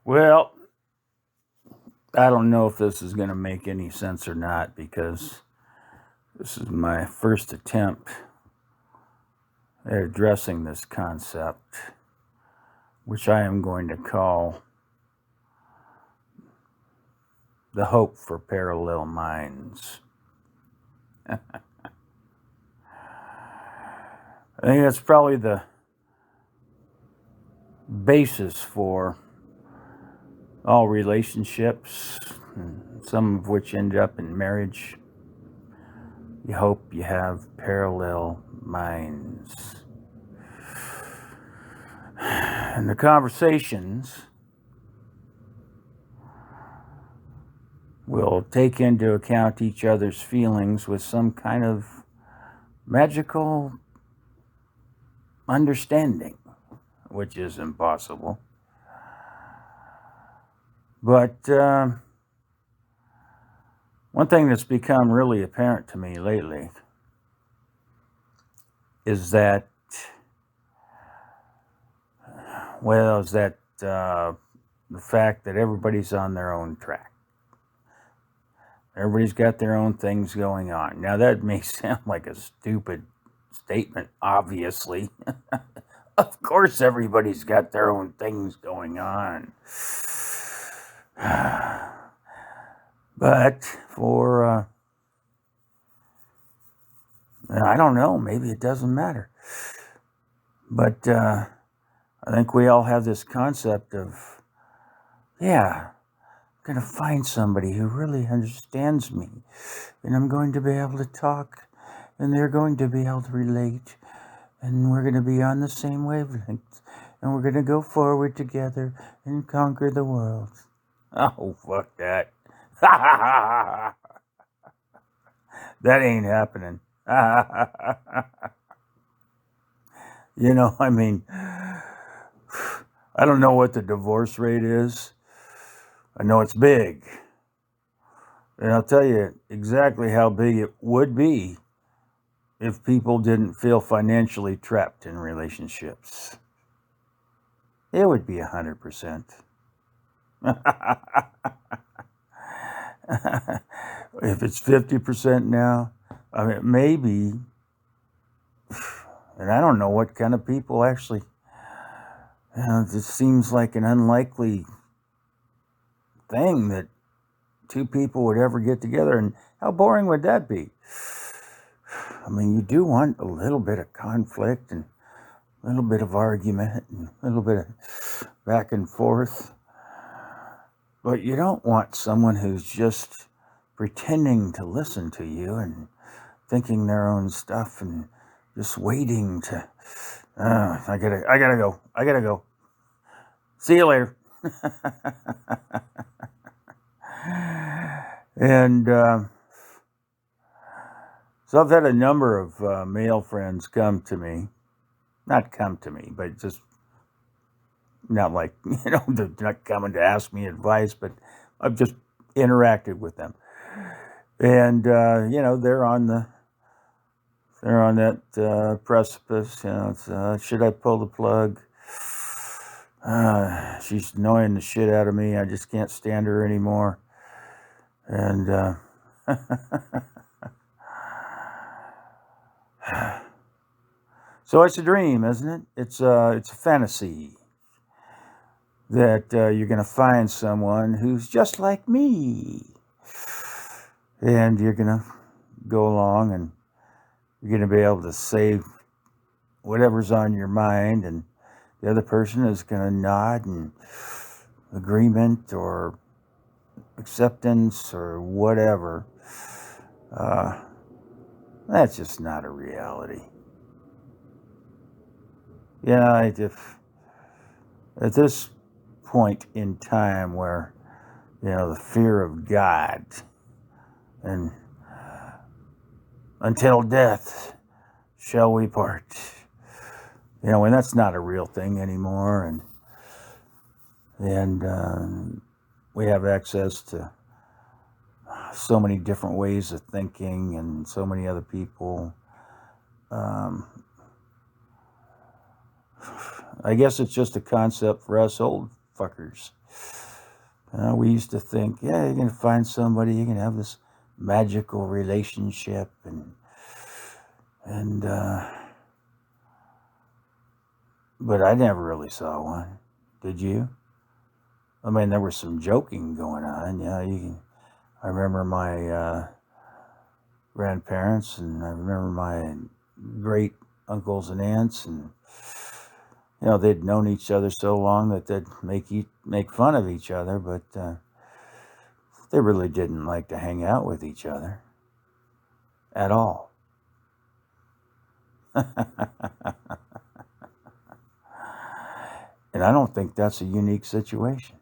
Well, I don't know if this is going to make any sense or not because this is my first attempt at addressing this concept, which I am going to call the hope for parallel minds. I think that's probably the basis for all relationships, some of which end up in marriage. You hope you have parallel minds. And the conversations will take into account each other's feelings with some kind of magical understanding, which is impossible. But one thing that's become really apparent to me lately is that, the fact that everybody's on their own track. Everybody's got their own things going on. Now, that may sound like a stupid statement, obviously. Of course, everybody's got their own things going on. But for, I don't know, maybe it doesn't matter. But I think we all have this concept of, I'm going to find somebody who really understands me, and I'm going to be able to talk, and they're going to be able to relate, and we're going to be on the same wavelength, and we're going to go forward together and conquer the world. Oh, fuck that. That ain't happening. I mean, I don't know what the divorce rate is. I know it's big. And I'll tell you exactly how big it would be if people didn't feel financially trapped in relationships. It would be 100%. If it's 50% now, I mean, maybe, and I don't know what kind of people actually, this seems like an unlikely thing that two people would ever get together, and how boring would that be? I mean, you do want a little bit of conflict and a little bit of argument and a little bit of back and forth, but you don't want someone who's just pretending to listen to you and thinking their own stuff and just waiting to, I gotta go. See you later. And so I've had a number of male friends not come to me, but just not like, they're not coming to ask me advice, but I've just interacted with them. And, they're on that precipice. Should I pull the plug? She's annoying the shit out of me. I just can't stand her anymore. And so it's a dream, isn't it? It's a fantasy that you're going to find someone who's just like me, and you're going to go along, and you're going to be able to say whatever's on your mind, and the other person is going to nod in agreement or acceptance or whatever. That's just not a reality. If at this point in time where, the fear of God and until death shall we part, when that's not a real thing anymore, and we have access to so many different ways of thinking and so many other people. I guess it's just a concept for us old fuckers. We used to think, yeah, you're going to find somebody, you're going to have this magical relationship, and but I never really saw one. Did you? I mean, there was some joking going on. Yeah, I remember my grandparents, and I remember my great uncles and aunts, and they'd known each other so long that they'd make fun of each other, but they really didn't like to hang out with each other at all. And I don't think that's a unique situation.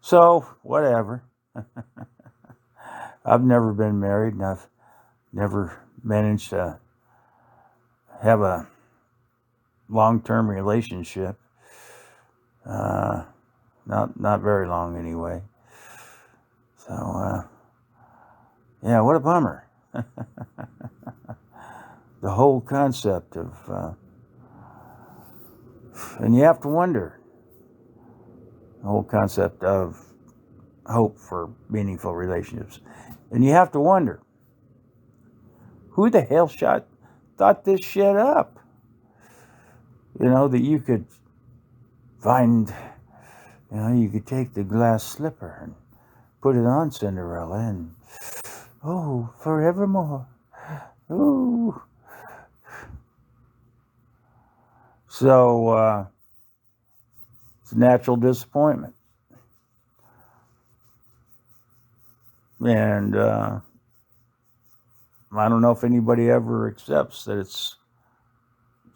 So, whatever. I've never been married, and I've never managed to have a long-term relationship. Not very long anyway. So, yeah, what a bummer. The whole concept of, and you have to wonder, the whole concept of hope for meaningful relationships. And you have to wonder, who the hell thought this shit up? That you could find, you could take the glass slipper and put it on Cinderella and, oh, forevermore. Ooh. So, it's a natural disappointment. And I don't know if anybody ever accepts that it's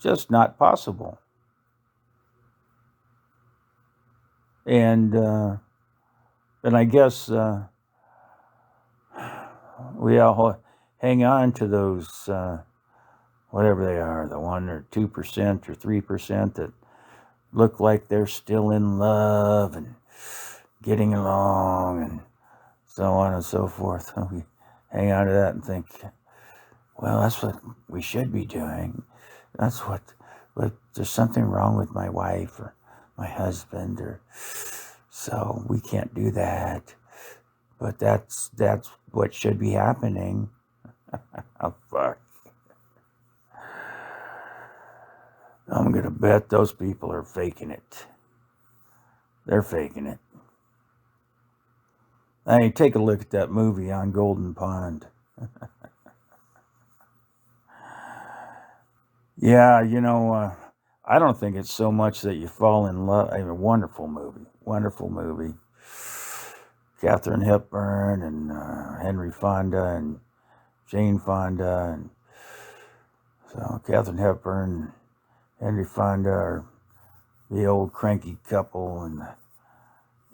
just not possible. And I guess we all hang on to those, whatever they are, the 1 or 2% or 3% that look like they're still in love and getting along and so on and so forth. We hang on to that and think, well, that's what we should be doing. But there's something wrong with my wife or my husband, so we can't do that. But that's what should be happening. Oh, fuck. I'm going to bet those people are faking it. They're faking it. I mean, take a look at that movie on Golden Pond. Yeah, I don't think it's so much that you fall in love. I mean, wonderful movie. Katharine Hepburn and Henry Fonda and Jane Fonda. And so Katharine Hepburn and Henry Fonda are the old cranky couple, and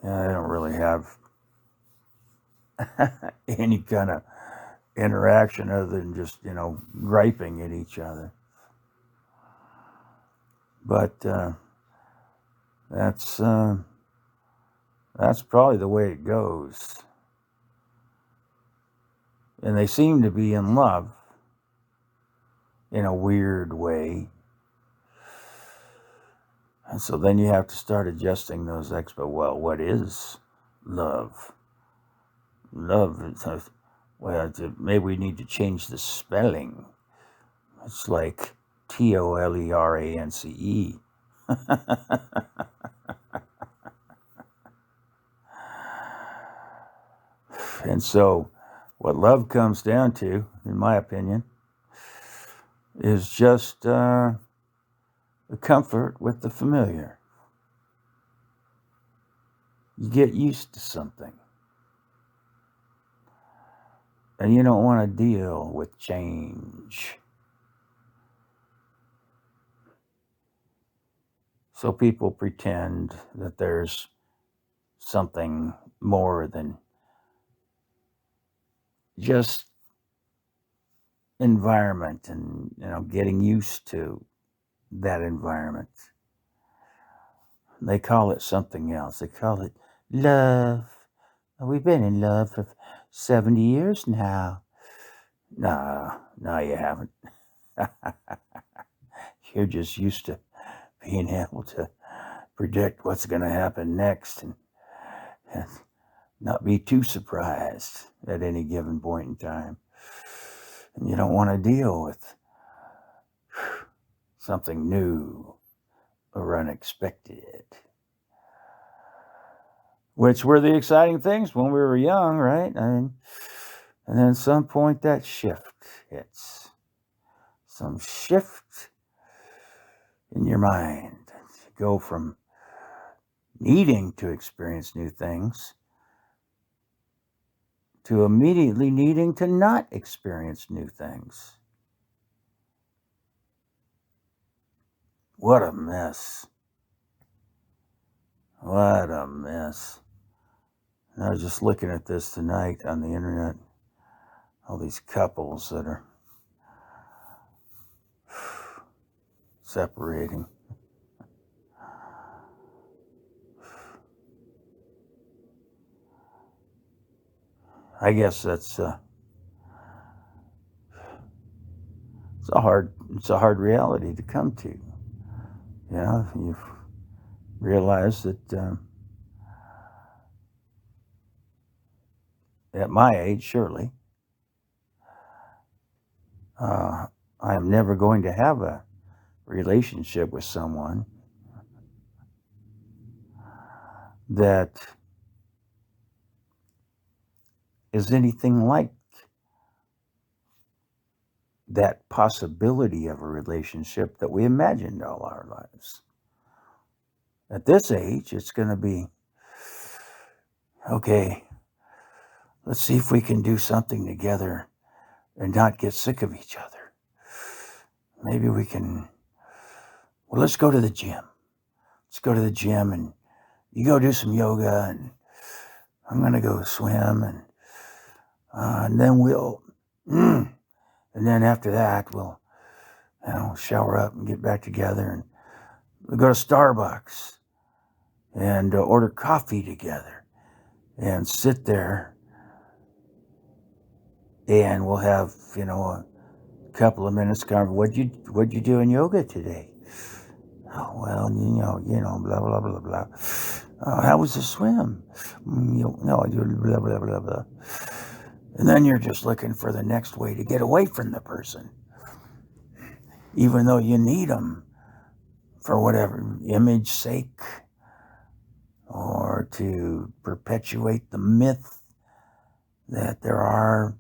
they don't really have any kind of interaction other than just, griping at each other. But that's probably the way it goes. And they seem to be in love in a weird way. And so then you have to start adjusting those well, what is love? Love, maybe we need to change the spelling. It's like TOLERANCE. And so what love comes down to, in my opinion, is just the comfort with the familiar. You get used to something. And you don't want to deal with change. So people pretend that there's something more than just environment and, getting used to that environment. They call it something else. They call it love. We've been in love for 70 years now. No, you haven't. You're just used to being able to predict what's going to happen next and not be too surprised at any given point in time. And you don't want to deal with something new or unexpected, which were the exciting things when we were young, right? And then at some point that shift hits. Some shift in your mind. You go from needing to experience new things to immediately needing to not experience new things. What a mess. What a mess. And I was just looking at this tonight on the internet. All these couples that are separating. I guess that's it's a hard reality to come to. You realize that at my age, surely, I am never going to have a relationship with someone that is anything like that possibility of a relationship that we imagined all our lives. At this age, it's going to be, okay, let's see if we can do something together and not get sick of each other. Maybe we can, well, let's go to the gym. Let's go to the gym and you go do some yoga and I'm going to go swim and then and then after that, we'll shower up and get back together and we'll go to Starbucks and order coffee together and sit there and we'll have, a couple of minutes what'd you do in yoga today? Oh, well, blah, blah, blah, blah. How was the swim? Blah, blah, blah, blah. And then you're just looking for the next way to get away from the person, even though you need them for whatever image sake or to perpetuate the myth that there are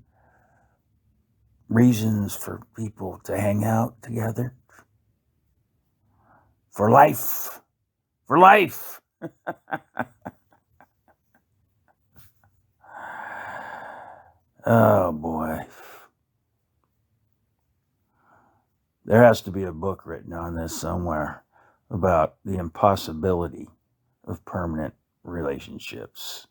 reasons for people to hang out together. For life. Oh boy. There has to be a book written on this somewhere about the impossibility of permanent relationships.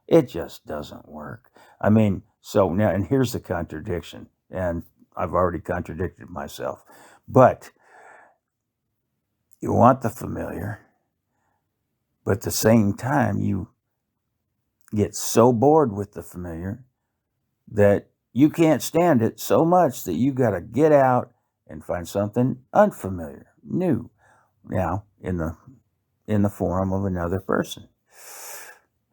It just doesn't work. I mean, so now, and here's the contradiction, and I've already contradicted myself, but you want the familiar, but at the same time, you get so bored with the familiar that you can't stand it so much that you got to get out and find something unfamiliar, new, now in the form of another person.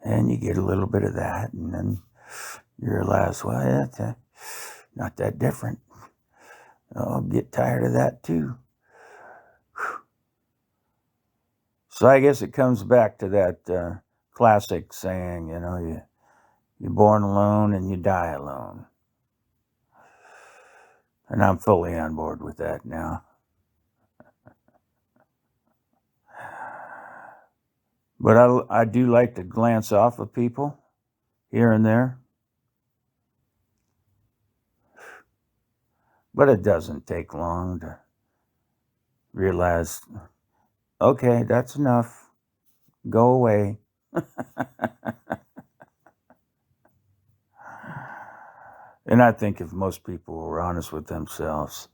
And you get a little bit of that, and then you realize, well, that's not that different. I'll get tired of that too. So I guess it comes back to that classic saying, you're born alone and you die alone. And I'm fully on board with that now. But I do like to glance off of people here and there. But it doesn't take long to realize, okay, that's enough. Go away. And I think if most people were honest with themselves,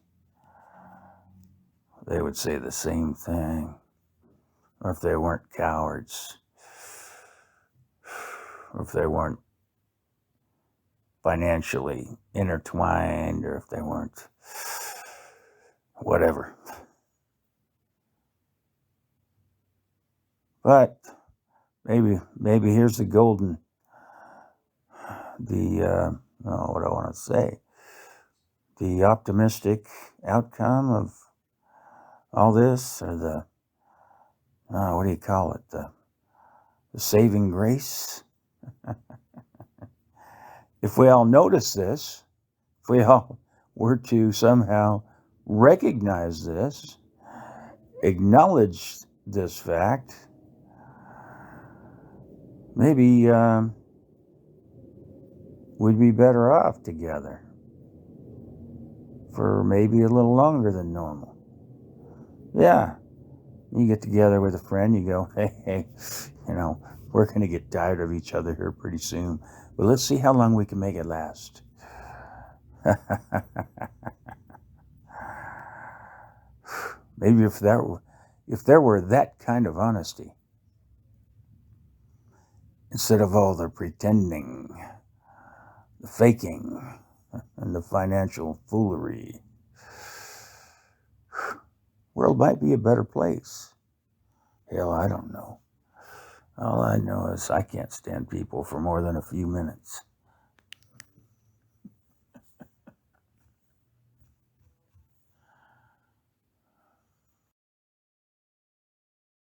they would say the same thing. Or if they weren't cowards, or if they weren't financially intertwined, or if they weren't whatever. But maybe here's the what do I want to say? The optimistic outcome of all this, or what do you call it? The saving grace? If we all notice this, if we all were to somehow recognize this, acknowledge this fact, maybe we'd be better off together for maybe a little longer than normal. Yeah, you get together with a friend, you go, hey, we're going to get tired of each other here pretty soon, but let's see how long we can make it last. Maybe if there were that kind of honesty, instead of all the pretending, the faking, and the financial foolery, world might be a better place. Hell, I don't know. All I know is I can't stand people for more than a few minutes.